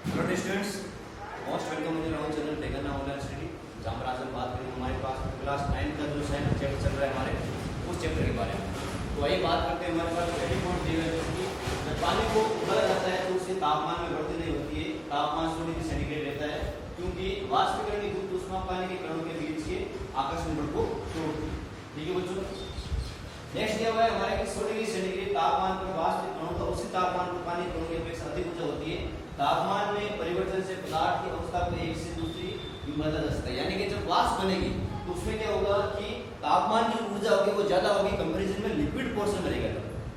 Hello students, most welcome to round channel taken online study. जहाँ पर आज हम बात करेंगे हमारे पास क्लास 9 का जो है चैप्टर चल रहा है हमारे उस चैप्टर के बारे में। तो वही बात करते हैं। हमारे पास पहली पॉइंट दिया है कि जब पानी को उबाला जाता है तो उससे तापमान में बढ़ोतरी नहीं होती है, तापमान 100 डिग्री सेंटीग्रेड रहता है, क्योंकि वाष्पीकरण की गुप्त ऊष्मा पानी के कणों के बीच के आकर्षण बल को तोड़ती है। ठीक है बच्चों, नेक्स्ट दिया हुआ है हमारे कि 100 डिग्री सेंटीग्रेड तापमान पर वाष्प कणों का उसी तापमान पर पानी कणों की अपेक्षा अधिक ऊर्जा होती है। तापमान में परिवर्तन से पदार्थ की अवस्था को एक से दूसरी में बदला जा सकता है। यानी कि जब वाष्प बनेगी तो उसमें क्या होगा कि तापमान की ऊर्जा होगी वो ज्यादा होगी कंपैरिजन में लिक्विड पोर्शन में रहेगा।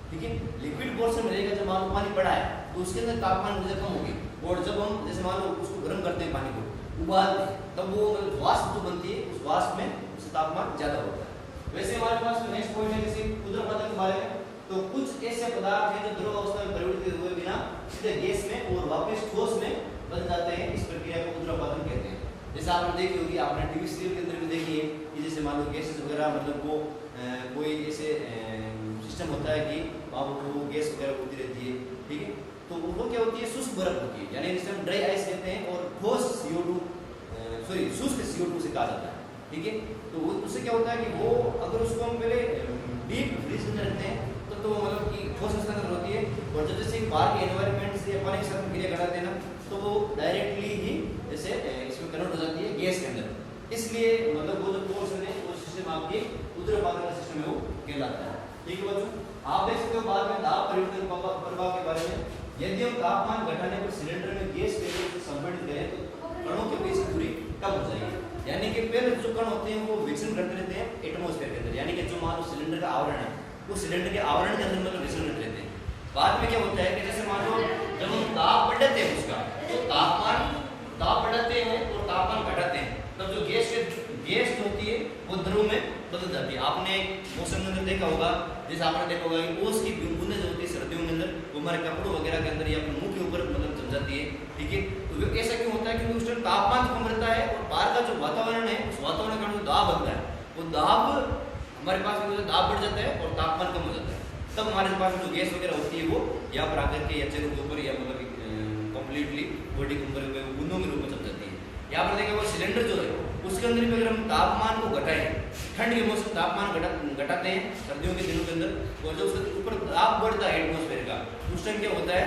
ठीक है, लिक्विड पोर्शन में रहेगा। जब मान लो पानी पड़ा है तो उसके अंदर तापमान ऊर्जा कम होगी, और जब हम जैसे मान लो उसको गर्म करते हैं, पानी को उबालते हैं, तब वो वाष्प जो बनती है उस वाष्प में उसका तापमान ज्यादा होता है। वैसे हमारे पास नेक्स्ट पॉइंट है जैसे ऊर्ध्वपातन के बारे में। तो कुछ ऐसे पदार्थ हैं जो द्रव अवस्था में परिवर्तित हुए बिना सीधे गैस में और वापस ठोस में बदल जाते हैं। इस प्रक्रिया को ऊर्ध्वपातन कहते हैं। जैसे आपने देखी होगी, आपने टीवी सीरियल के अंदर भी देखी है कि जैसे मान लो गैसेस वगैरह मतलब वो कोई ऐसे सिस्टम होता है कि वहाँ पर वो गैस वगैरह होती रहती है। ठीक है, तो वो क्या होती है, शुष्क बर्फ होती है, यानी जिसे हम ड्राई आइस कहते हैं, और ठोस शुष्क CO2 से कहा जाता है। ठीक है, तो उससे क्या होता है कि वो अगर उसको हम पहले डीप फ्रीज में रखते हैं तो मतलब कि ठोस अवस्था में होती है, और जब जैसे बाहर के एनवायरनमेंट से पानी के साथ क्रिया कराते हैं ना, तो वो डायरेक्टली ही जैसे इसमें कन्वर्ट हो जाती है गैस के अंदर। इसलिए मतलब वो जो पोर्शन है वो सिस्टम आपके ऊर्ध्वपातन का सिस्टम है, वो कहलाता है। ठीक है बच्चों, आप देख सकते हो बाद में दाब परिवर्तन प्रभाव के बारे में। यदि हम तापमान घटाने पर सिलेंडर में गैस वैक्यूम से संपीड़ित करें तो कणों के बीच की दूरी कम हो जाएगी। यानी कि पहले जो कण होते हैं वो विचलन करते रहते हैं एटमॉस्फेयर के अंदर, यानी कि जो मान लो सिलेंडर का आवरण है वो सिलेंडर के आवरण के अंदर मतलब विचलन करते रहते हैं। बाद में क्या होता है कि जैसे मान लो जब हम दाब बढ़ाते हैं उसका, तो दाब बढ़ाते हैं और तापमान घटाते हैं, तब जो गैस जो होती है वो द्रव में बदल जाती है। आपने मौसम के अंदर देखा होगा, जैसे आपने देखा होगा कि ओस की बूंदें जो होती है सर्दियों के अंदर वो हमारे कपड़ों वगैरह के अंदर या फिर मुंह के ऊपर मतलब जम जाती है। ठीक है, तो ऐसा क्यों होता है, क्योंकि उस टाइम तापमान कम रहता है और बाहर का जो वातावरण है उस वातावरण का जो दाब बनता है वो दाब हमारे पास दाब बढ़ जाता है और तापमान कम हो जाता है। तब हमारे पास जो गैस वगैरह होती है वो यहाँ पर आकर के या चेहरों के ऊपर या मतलब कंप्लीटली बॉडी के ऊपर बूंदों के रूप में जम जाती है। यहाँ पर देखा वो सिलेंडर जो है उसके अंदर भी अगर हम तापमान को घटाएं, ठंड के मौसम तापमान घटाते हैं सर्दियों के दिनों के अंदर, और जब उसके ऊपर दाब बढ़ता है एटमॉस्फेयर का, उस टाइम क्या होता है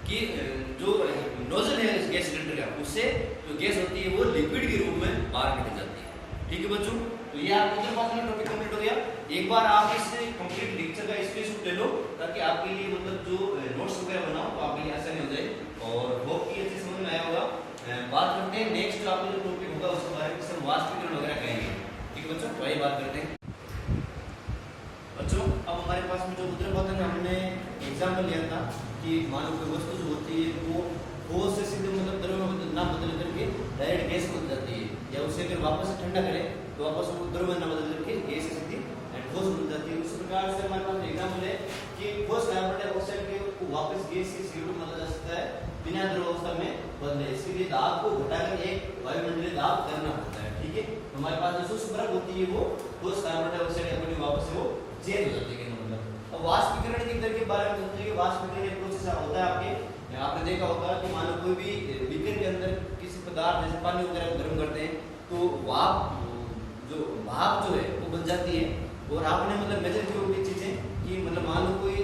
कि जो नोजल है गैस सिलेंडर का, उससे जो गैस होती है वो लिक्विड के रूप में बाहर निकल जाती है। ठीक है बच्चों, तो ये आप ऊर्ध्वपातन का टॉपिक कंप्लीट हो गया। एक बार आप इस कंप्लीट लेक्चर का स्क्रीनशॉट ले लो ताकि आपके लिए मतलब जो नोट्स वगैरह बनाओ तो आपके लिए आसानी हो जाए, और होप कि अच्छे समझ में आया होगा। बात करते हैं नेक्स्ट जो आपका जो टॉपिक होगा उसके बारे में, सब वाष्पीकरण वगैरह कहेंगे। ठीक है बच्चों, तो वही बात करते हैं। बच्चों अब हमारे पास में जो ऊर्ध्वपातन है, हमने एग्जाम्पल लिया था कि मान लो कोई वस्तु जो होती है वो ठोस से सीधे मतलब द्रव में ना बदल करके डायरेक्ट गैस बन जाती है, या उसे अगर वापस से ठंडा करें तो वापस वो द्रव में ना बदल करके गैस से सीधी ठोस बन जाती है। उस प्रकार से हमारे पास एग्जाम्पल है कि ठोस कार्बन डाइऑक्साइड के वापस गैस के CO2 बदला जा सकता है बिना द्रव अवस्था में बदले। इसके लिए दाब को घटाकर एक वायुमंडलीय दाब करना पड़ता है। ठीक है, हमारे पास जो शुष्क बर्फ होती है वो ठोस कार्बन डाइऑक्साइड अपनी वापस से वो चेंज हो जाती है। मतलब अब वाष्पीकरण की दर के बारे में समझिए। वाष्पीकरण एक प्रोसेस होता है आपने देखा होगा कि मान लो कोई भी बीकर के अंदर किसी पदार्थ जैसे पानी वगैरह गर्म करते हैं तो भाप जो है वो बन जाती है। और आपने मतलब मेजर की होगी चीजें कि मतलब मान लो कोई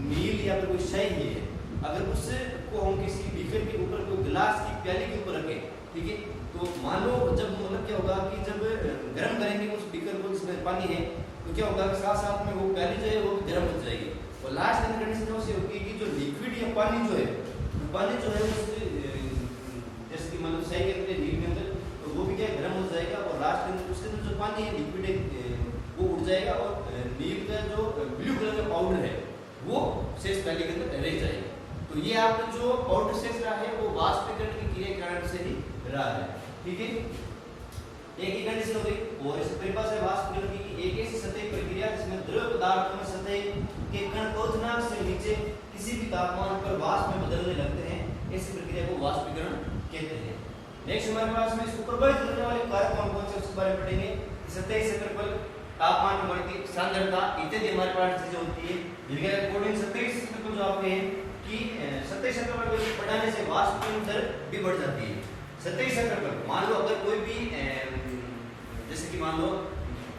मील या फिर कोई शाही है, अगर उससे को हम किसी बीकर के ऊपर कोई गिलास की प्याली के ऊपर रखें, ठीक है, तो मान लो जब मतलब क्या होगा कि जब गर्म करेंगे उस बीकर को जिसमें पानी है तो क्या होगा कि साथ साथ में वो प्याली जो है वो गर्म हो जाएगी, और लास्ट कंडीशन ऐसी होगी कि जो लिक्विड या पानी जो है उससे जैसे कि मतलब सही करते हैं नील के अंदर, तो वो भी क्या गर्म हो जाएगा, और लास्ट में उसके अंदर जो पानी है लिक्विड वो उड़ जाएगा, और नील का जो ब्लू कलर का पाउडर है वो शेष प्याली के अंदर रह जाएगा। तो ये आपका जो पाउडर शेष रहा है वो वाष्पीकरण की क्रिया के कारण से ही रहा है। ठीक है, एक ही कंडीशन हो गई। और इस परिभाषा है वाष्पीकरण की एक ऐसी सतही प्रक्रिया जिसमें द्रव पदार्थों में सतह के कण क्वथनांक से नीचे किसी भी तापमान पर वाष्प में बदलने लगते हैं, ऐसी प्रक्रिया को वाष्पीकरण कहते हैं। नेक्स्ट हमारे पास में इसको प्रभावित करने वाले कारक कौन से उसके बारे में पढ़ेंगे। सतही क्षेत्रफल, तापमान में बढ़ती सांद्रता इत्यादि हमारे पास चीजें होती है, जिनके अकॉर्डिंग सतही क्षेत्रफल जो आपके कि सतही क्षेत्रफल को बढ़ाने से वाष्प की दर भी बढ़ जाती है। सतही क्षेत्रफल मान लो अगर कोई भी जैसे कि मान लो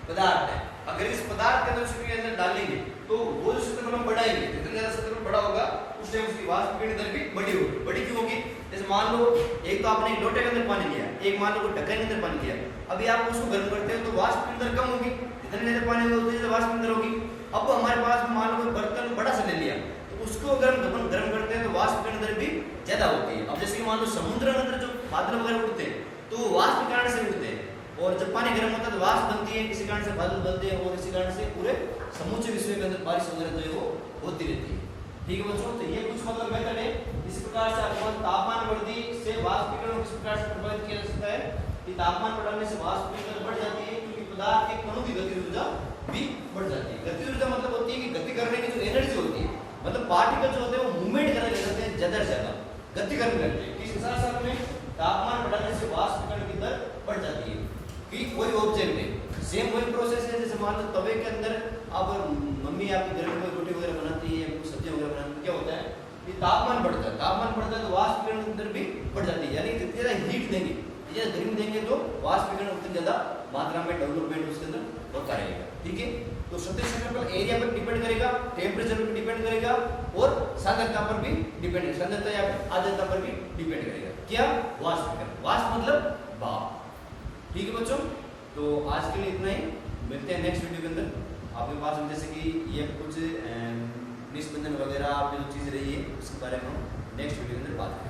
पदार्थ है, अगर इस पदार्थ के अंदर उसके अंदर डालेंगे तो वो जो क्षेत्रफल हम बढ़ाएंगे, जितना ज्यादा क्षेत्रफल बड़ा होगा उस टाइम उसकी वाष्प की दर भी बड़ी होगी। बड़ी क्यों होगी? जैसे मान लो एक तो आपने एक लोटे के अंदर पानी लिया, एक मान लो कोई ढक्कन के अंदर पानी लिया, अभी आप उसको गर्म करते हो तो वाष्प की दर कम होगी, जितने ज्यादा पानी होगा उतनी ज्यादा वाष्प की दर होगी। अब हमारे पास मान लो कोई बर्तन बड़ा सा ले लिया तो उसको अगर हम गर्म करते हैं तो वाष्प की दर भी ज्यादा होती है। अब जैसे कि मान लो समुद्र के अंदर जो बादल वगैरह उड़ते हैं तो वाष्प के कारण से उड़ते हैं, और जब पानी गर्म होता है तो वाष्प बनती है, इसी कारण से बादल बनते हैं और इसी कारण से पूरे समूचे विश्व के अंदर बारिश वगैरह जो है वो होती रहती है। ठीक है बच्चों, तो ये कुछ मतलब मेथड है। इस प्रकार से आपको तापमान वृद्धि से वाष्पीकरण किस प्रकार से प्रभावित किया जा सकता है कि तापमान बढ़ने से वाष्पीकरण बढ़ जाती है, क्योंकि पदार्थ के कणों की गति ऊर्जा भी बढ़ जाती है। गति ऊर्जा मतलब होती है कि गति करने की जो एनर्जी होती है, मतलब पार्टिकल जो होते हैं वो मूवमेंट करने लगते हैं, ज्यादा से ज्यादा गति करने लगते हैं। किस साथ साथ में तापमान बढ़ने से वाष्पीकरण की दर बढ़ जाती है। कि कोई ऑब्जेक्ट है, सेम वही प्रोसेस है जैसे मान लो तवे के अंदर अब मम्मी आपकी घर में कोई रोटी वगैरह बनाती है, कुछ सब्जी वगैरह बनाती है, क्या होता है कि तापमान बढ़ता है, तापमान बढ़ता है तो वाष्पीकरण की दर भी बढ़ जाती है। यानी जितनी ज्यादा हीट देंगे, जितनी गर्मी देंगे तो वाष्पीकरण उतनी ज्यादा मात्रा में डेवलपमेंट उसके अंदर होता रहेगा। ठीक है, तो सतही क्षेत्रफल एरिया पर डिपेंड करेगा, टेम्परेचर पर डिपेंड करेगा और सांद्रता पर भी डिपेंड करेगा, सांद्रता या आर्द्रता पर भी डिपेंड करेगा। क्या? वाष्पीकरण। वाष्प मतलब भाप। ठीक है बच्चों, तो आज के लिए इतना ही, मिलते हैं नेक्स्ट वीडियो के अंदर। आपके पास जैसे कि ये कुछ निस्पंदन वगैरह आप जो चीज़ रही है उसके बारे में हम नेक्स्ट वीडियो के अंदर बात करेंगे।